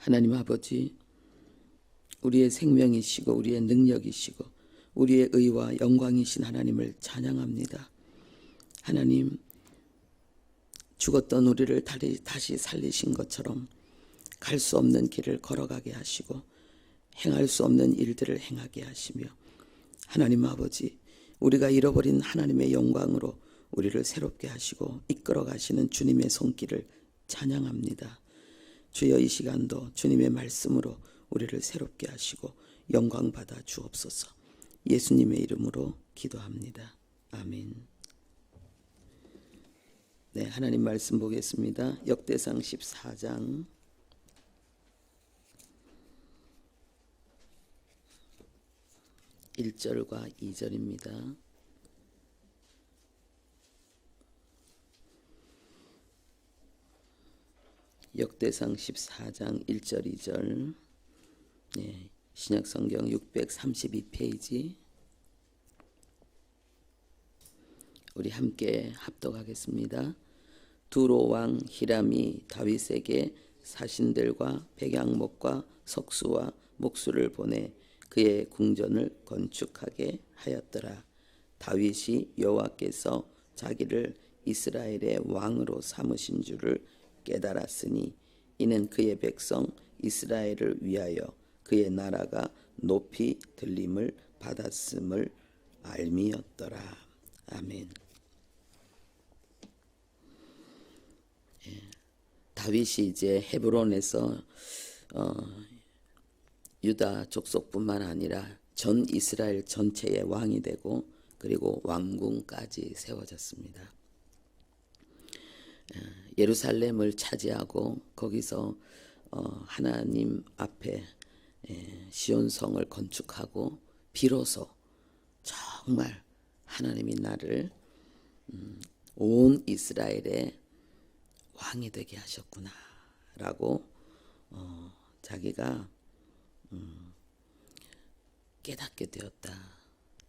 하나님 아버지, 우리의 생명이시고 우리의 능력이시고 우리의 의와 영광이신 하나님을 찬양합니다. 하나님, 죽었던 우리를 다시 살리신 것처럼 갈 수 없는 길을 걸어가게 하시고 행할 수 없는 일들을 행하게 하시며, 하나님 아버지, 우리가 잃어버린 하나님의 영광으로 우리를 새롭게 하시고 이끌어 가시는 주님의 손길을 찬양합니다. 주여, 이 시간도 주님의 말씀으로 우리를 새롭게 하시고 영광 받아 주옵소서. 예수님의 이름으로 기도합니다. 아멘. 네, 하나님 말씀 보겠습니다. 역대상 14장 1절과 2절입니다. 역대상 14장 1절 2절, 네, 신약성경 632페이지. 우리 함께 합독하겠습니다. 두로 왕 히람이 다윗에게 사신들과 백양목과 석수와 목수를 보내 그의 궁전을 건축하게 하였더라. 다윗이 여호와께서 자기를 이스라엘의 왕으로 삼으신 줄을 깨달았으니 이는 그의 백성 이스라엘을 위하여 그의 나라가 높이 들림을 받았음을 알미였더라. 아멘. 다윗이 이제 헤브론에서 유다 족속뿐만 아니라 전 이스라엘 전체의 왕이 되고, 그리고 왕궁까지 세워졌습니다. 예루살렘을 차지하고 거기서 하나님 앞에 시온성을 건축하고, 비로소 정말 하나님이 나를 온 이스라엘의 왕이 되게 하셨구나 라고 자기가 깨닫게 되었다.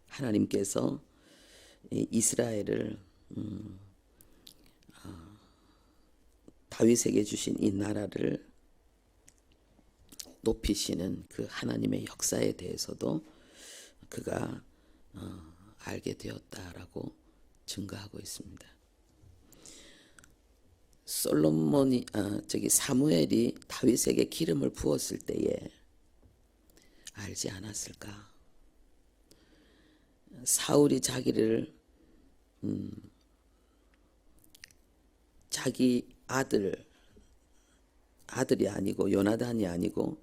하나님께서 이스라엘을 다윗에게 주신 이 나라를 높이시는 그 하나님의 역사에 대해서도 그가 알게 되었다라고 증거하고 있습니다. 사무엘이 다윗에게 기름을 부었을 때에 알지 않았을까? 사울이 자기를 자기 아들이 아니고 요나단이 아니고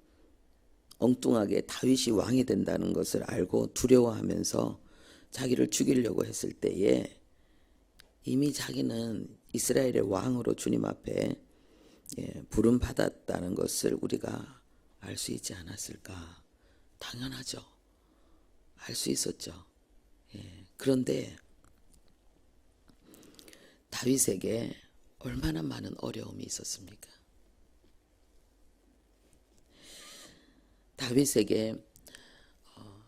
엉뚱하게 다윗이 왕이 된다는 것을 알고 두려워하면서 자기를 죽이려고 했을 때에 이미 자기는 이스라엘의 왕으로 주님 앞에 부름 받았다는 것을 우리가 알 수 있지 않았을까? 당연하죠. 알 수 있었죠. 그런데 다윗에게 얼마나 많은 어려움이 있었습니까? 다윗에게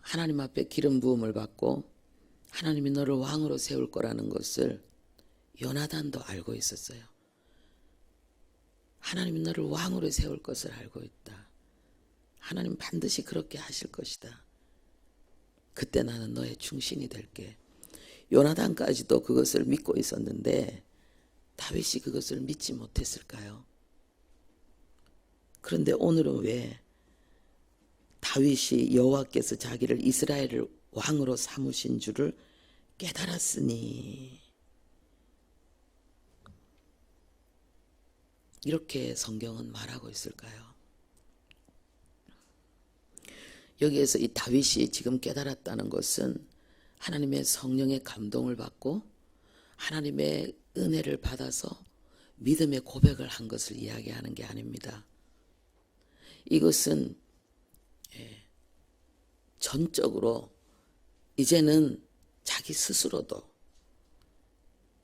하나님 앞에 기름 부음을 받고 하나님이 너를 왕으로 세울 거라는 것을 요나단도 알고 있었어요. 하나님이 너를 왕으로 세울 것을 알고 있다. 하나님 반드시 그렇게 하실 것이다. 그때 나는 너의 충신이 될게. 요나단까지도 그것을 믿고 있었는데 다윗이 그것을 믿지 못했을까요? 그런데 오늘은 왜 다윗이 여호와께서 자기를 이스라엘을 왕으로 삼으신 줄을 깨달았으니, 이렇게 성경은 말하고 있을까요? 여기에서 이 다윗이 지금 깨달았다는 것은 하나님의 성령의 감동을 받고 하나님의 은혜를 받아서 믿음의 고백을 한 것을 이야기하는 게 아닙니다. 이것은 전적으로 이제는 자기 스스로도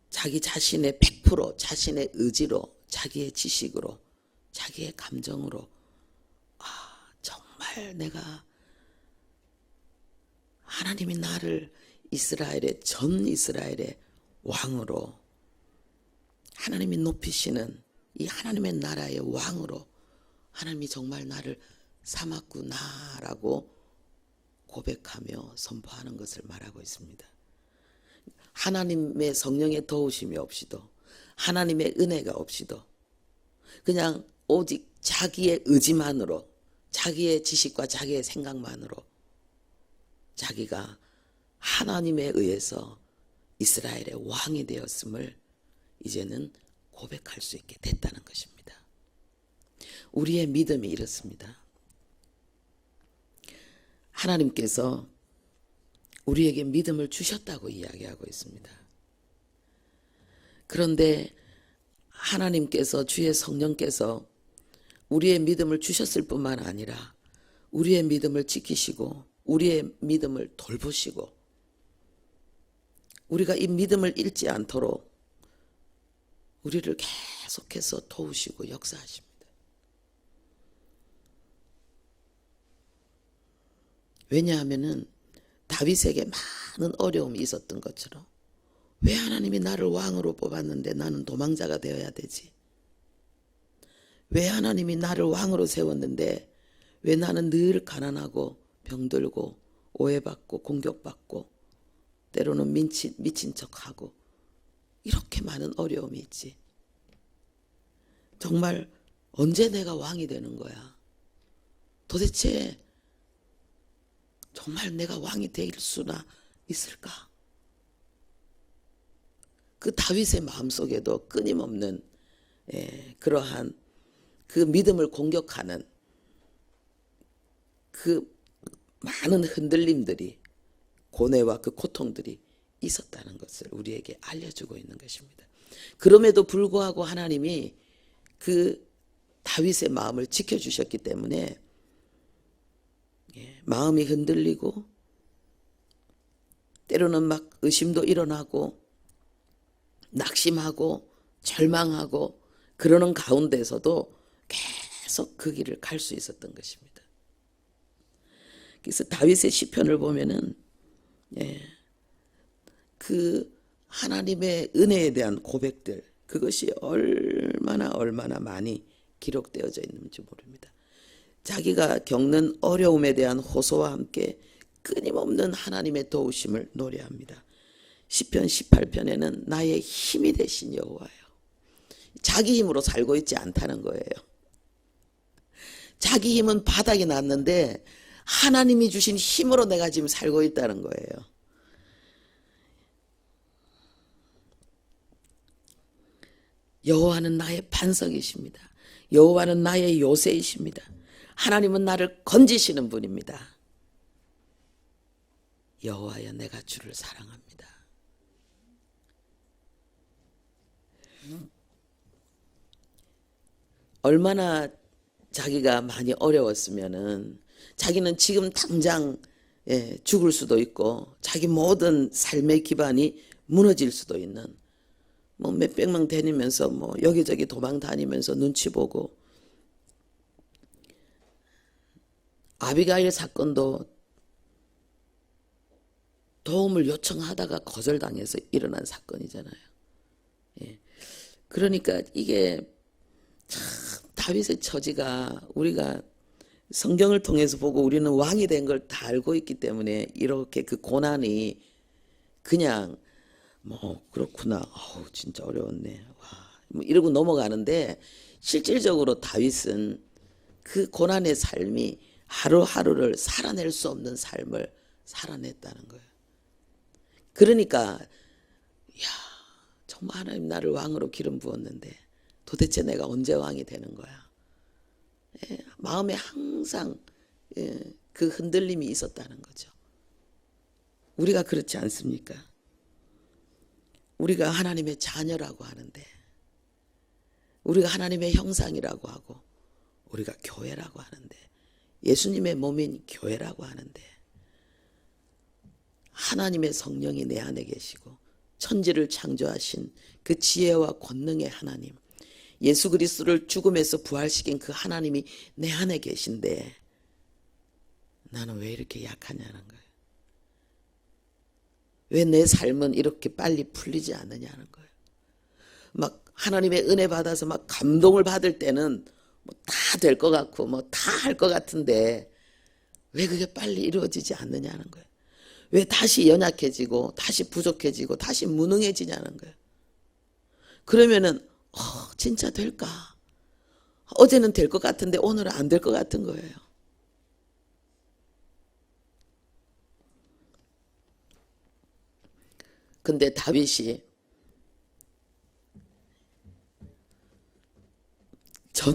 자기 자신의 100% 자신의 의지로, 자기의 지식으로, 자기의 감정으로 정말 내가 하나님이 나를 전 이스라엘의 왕으로, 하나님이 높이시는 이 하나님의 나라의 왕으로 하나님이 정말 나를 삼았구나라고 고백하며 선포하는 것을 말하고 있습니다. 하나님의 성령의 도우심이 없이도, 하나님의 은혜가 없이도 그냥 오직 자기의 의지만으로, 자기의 지식과 자기의 생각만으로 자기가 하나님에 의해서 이스라엘의 왕이 되었음을 이제는 고백할 수 있게 됐다는 것입니다. 우리의 믿음이 이렇습니다. 하나님께서 우리에게 믿음을 주셨다고 이야기하고 있습니다. 그런데 하나님께서, 주의 성령께서 우리의 믿음을 주셨을 뿐만 아니라 우리의 믿음을 지키시고 우리의 믿음을 돌보시고 우리가 이 믿음을 잃지 않도록 우리를 계속해서 도우시고 역사하십니다. 왜냐하면은 다윗에게 많은 어려움이 있었던 것처럼, 왜 하나님이 나를 왕으로 뽑았는데 나는 도망자가 되어야 되지? 왜 하나님이 나를 왕으로 세웠는데 왜 나는 늘 가난하고 병들고 오해받고 공격받고 때로는 미친 척하고 이렇게 많은 어려움이 있지? 정말 언제 내가 왕이 되는 거야? 도대체 정말 내가 왕이 될 수나 있을까? 그 다윗의 마음속에도 끊임없는 그러한 그 믿음을 공격하는 그 많은 흔들림들이, 고뇌와 그 고통들이 있었다는 것을 우리에게 알려주고 있는 것입니다. 그럼에도 불구하고 하나님이 그 다윗의 마음을 지켜주셨기 때문에 마음이 흔들리고 때로는 막 의심도 일어나고 낙심하고 절망하고 그러는 가운데서도 계속 그 길을 갈 수 있었던 것입니다. 그래서 다윗의 시편을 보면은 그 하나님의 은혜에 대한 고백들, 그것이 얼마나 많이 기록되어져 있는지 모릅니다. 자기가 겪는 어려움에 대한 호소와 함께 끊임없는 하나님의 도우심을 노래합니다. 시편 18편에는 나의 힘이 되신 여호와요. 자기 힘으로 살고 있지 않다는 거예요. 자기 힘은 바닥이 났는데 하나님이 주신 힘으로 내가 지금 살고 있다는 거예요. 여호와는 나의 반석이십니다. 여호와는 나의 요새이십니다. 하나님은 나를 건지시는 분입니다. 여호와여, 내가 주를 사랑합니다. 얼마나 자기가 많이 어려웠으면은 자기는 지금 당장 죽을 수도 있고 자기 모든 삶의 기반이 무너질 수도 있는, 뭐 몇백 명 다니면서 뭐 여기저기 도망 다니면서 눈치 보고, 아비가일 사건도 도움을 요청하다가 거절당해서 일어난 사건이잖아요. 그러니까 이게 참 다윗의 처지가, 우리가 성경을 통해서 보고 우리는 왕이 된 걸 다 알고 있기 때문에 이렇게 그 고난이 그냥 뭐 그렇구나, 진짜 어려웠네, 와, 뭐 이러고 넘어가는데, 실질적으로 다윗은 그 고난의 삶이 하루하루를 살아낼 수 없는 삶을 살아냈다는 거예요. 그러니까 정말 하나님 나를 왕으로 기름 부었는데 도대체 내가 언제 왕이 되는 거야? 마음에 항상 그 흔들림이 있었다는 거죠. 우리가 그렇지 않습니까? 우리가 하나님의 자녀라고 하는데, 우리가 하나님의 형상이라고 하고, 우리가 교회라고 하는데, 예수님의 몸인 교회라고 하는데, 하나님의 성령이 내 안에 계시고 천지를 창조하신 그 지혜와 권능의 하나님, 예수 그리스도를 죽음에서 부활시킨 그 하나님이 내 안에 계신데 나는 왜 이렇게 약하냐는 거예요. 왜 내 삶은 이렇게 빨리 풀리지 않느냐는 거예요. 막 하나님의 은혜 받아서 막 감동을 받을 때는 뭐 다 될 것 같고 뭐 다 할 것 같은데 왜 그게 빨리 이루어지지 않느냐는 거예요. 왜 다시 연약해지고 다시 부족해지고 다시 무능해지냐는 거예요. 그러면은 진짜 될까? 어제는 될 것 같은데 오늘은 안 될 것 같은 거예요. 근데 다윗이 전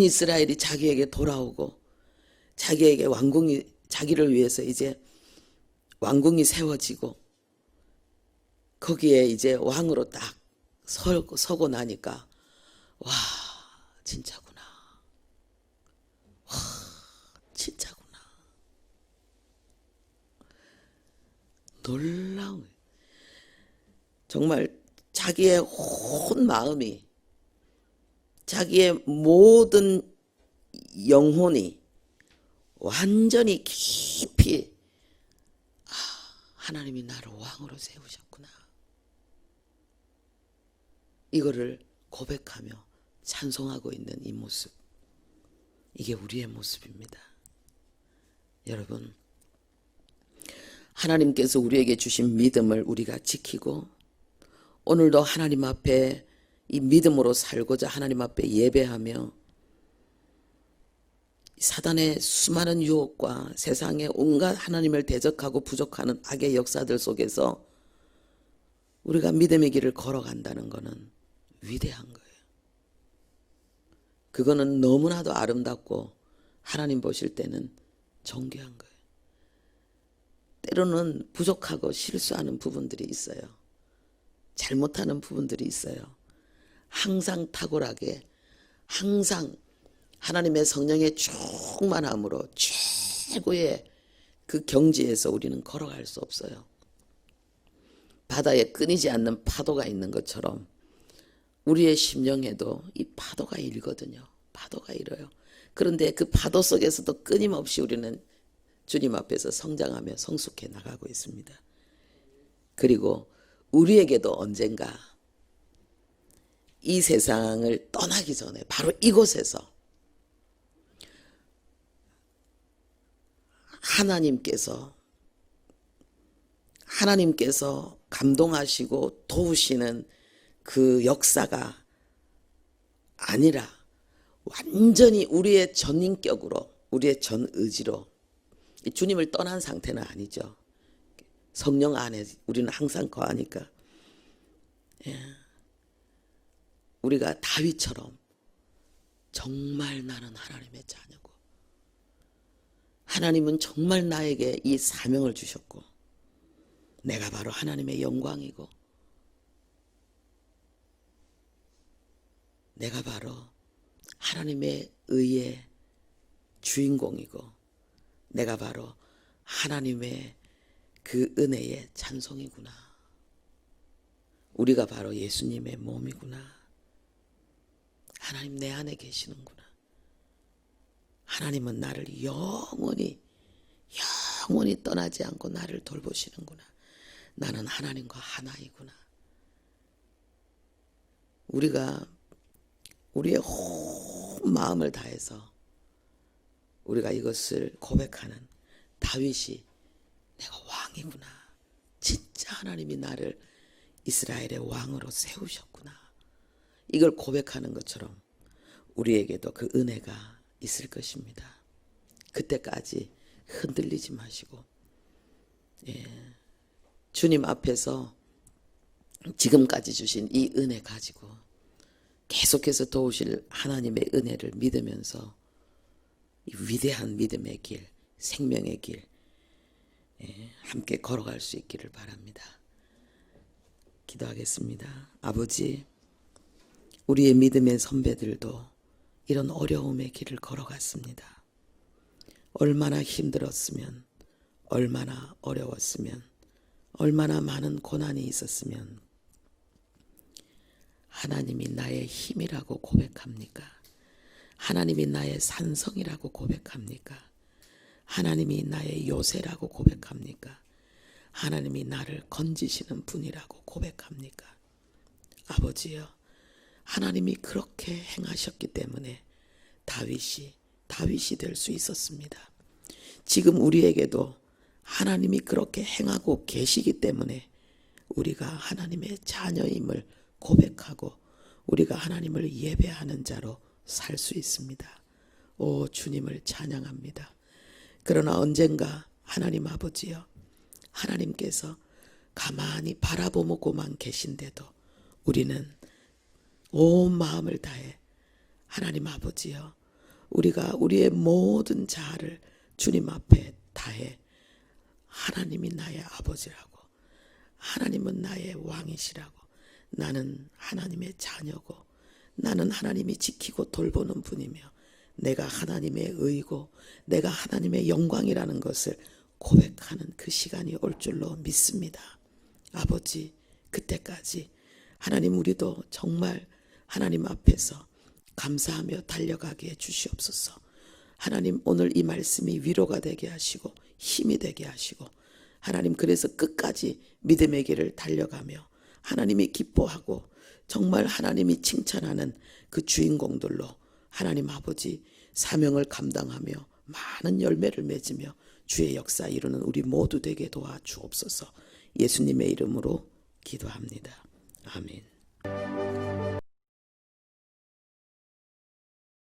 이스라엘이 자기에게 돌아오고 자기에게 자기를 위해서 이제 왕궁이 세워지고 거기에 이제 왕으로 딱 서고 나니까 와, 진짜구나. 와, 진짜구나. 놀라운, 정말 자기의 온 마음이, 자기의 모든 영혼이 완전히 깊이 하나님이 나를 왕으로 세우셨구나. 이거를 고백하며 찬송하고 있는 이 모습, 이게 우리의 모습입니다. 여러분, 하나님께서 우리에게 주신 믿음을 우리가 지키고 오늘도 하나님 앞에 이 믿음으로 살고자 하나님 앞에 예배하며 사단의 수많은 유혹과 세상의 온갖 하나님을 대적하고 부족하는 악의 역사들 속에서 우리가 믿음의 길을 걸어간다는 것은 위대한 거예요. 그거는 너무나도 아름답고 하나님 보실 때는 존귀한 거예요. 때로는 부족하고 실수하는 부분들이 있어요. 잘못하는 부분들이 있어요. 항상 탁월하게, 항상 하나님의 성령의 충만함으로 최고의 그 경지에서 우리는 걸어갈 수 없어요. 바다에 끊이지 않는 파도가 있는 것처럼 우리의 심령에도 이 파도가 일거든요. 파도가 일어요. 그런데 그 파도 속에서도 끊임없이 우리는 주님 앞에서 성장하며 성숙해 나가고 있습니다. 그리고 우리에게도 언젠가 이 세상을 떠나기 전에 바로 이곳에서 하나님께서 감동하시고 도우시는 그 역사가 아니라 완전히 우리의 전인격으로, 우리의 전 의지로, 주님을 떠난 상태는 아니죠. 성령 안에 우리는 항상 거하니까. 우리가 다윗처럼 정말 나는 하나님의 자녀고 하나님은 정말 나에게 이 사명을 주셨고 내가 바로 하나님의 영광이고 내가 바로 하나님의 의의 주인공이고 내가 바로 하나님의 그 은혜의 찬송이구나. 우리가 바로 예수님의 몸이구나. 하나님 내 안에 계시는구나. 하나님은 나를 영원히 떠나지 않고 나를 돌보시는구나. 나는 하나님과 하나이구나. 우리가 우리의 온 마음을 다해서 우리가 이것을 고백하는 다윗이 내가 왕이구나. 진짜 하나님이 나를 이스라엘의 왕으로 세우셨구나. 이걸 고백하는 것처럼 우리에게도 그 은혜가 있을 것입니다. 그때까지 흔들리지 마시고 주님 앞에서 지금까지 주신 이 은혜 가지고 계속해서 도우실 하나님의 은혜를 믿으면서 이 위대한 믿음의 길, 생명의 길 함께 걸어갈 수 있기를 바랍니다. 기도하겠습니다. 아버지, 우리의 믿음의 선배들도 이런 어려움의 길을 걸어갔습니다. 얼마나 힘들었으면, 얼마나 어려웠으면, 얼마나 많은 고난이 있었으면 하나님이 나의 힘이라고 고백합니까? 하나님이 나의 산성이라고 고백합니까? 하나님이 나의 요새라고 고백합니까? 하나님이 나를 건지시는 분이라고 고백합니까? 아버지여, 하나님이 그렇게 행하셨기 때문에 다윗이 될 수 있었습니다. 지금 우리에게도 하나님이 그렇게 행하고 계시기 때문에 우리가 하나님의 자녀임을 고백하고 우리가 하나님을 예배하는 자로 살 수 있습니다. 오, 주님을 찬양합니다. 그러나 언젠가 하나님 아버지여, 하나님께서 가만히 바라보고만 계신데도 우리는 온 마음을 다해 하나님 아버지여, 우리가 우리의 모든 자아를 주님 앞에 다해 하나님이 나의 아버지라고, 하나님은 나의 왕이시라고, 나는 하나님의 자녀고, 나는 하나님이 지키고 돌보는 분이며 내가 하나님의 의고 내가 하나님의 영광이라는 것을 고백하는 그 시간이 올 줄로 믿습니다. 아버지, 그때까지 하나님 우리도 정말 하나님 앞에서 감사하며 달려가게 해 주시옵소서. 하나님, 오늘 이 말씀이 위로가 되게 하시고 힘이 되게 하시고, 하나님 그래서 끝까지 믿음의 길을 달려가며 하나님이 기뻐하고 정말 하나님이 칭찬하는 그 주인공들로 하나님 아버지 사명을 감당하며 많은 열매를 맺으며 주의 역사 이루는 우리 모두 되게 도와주옵소서. 예수님의 이름으로 기도합니다. 아멘.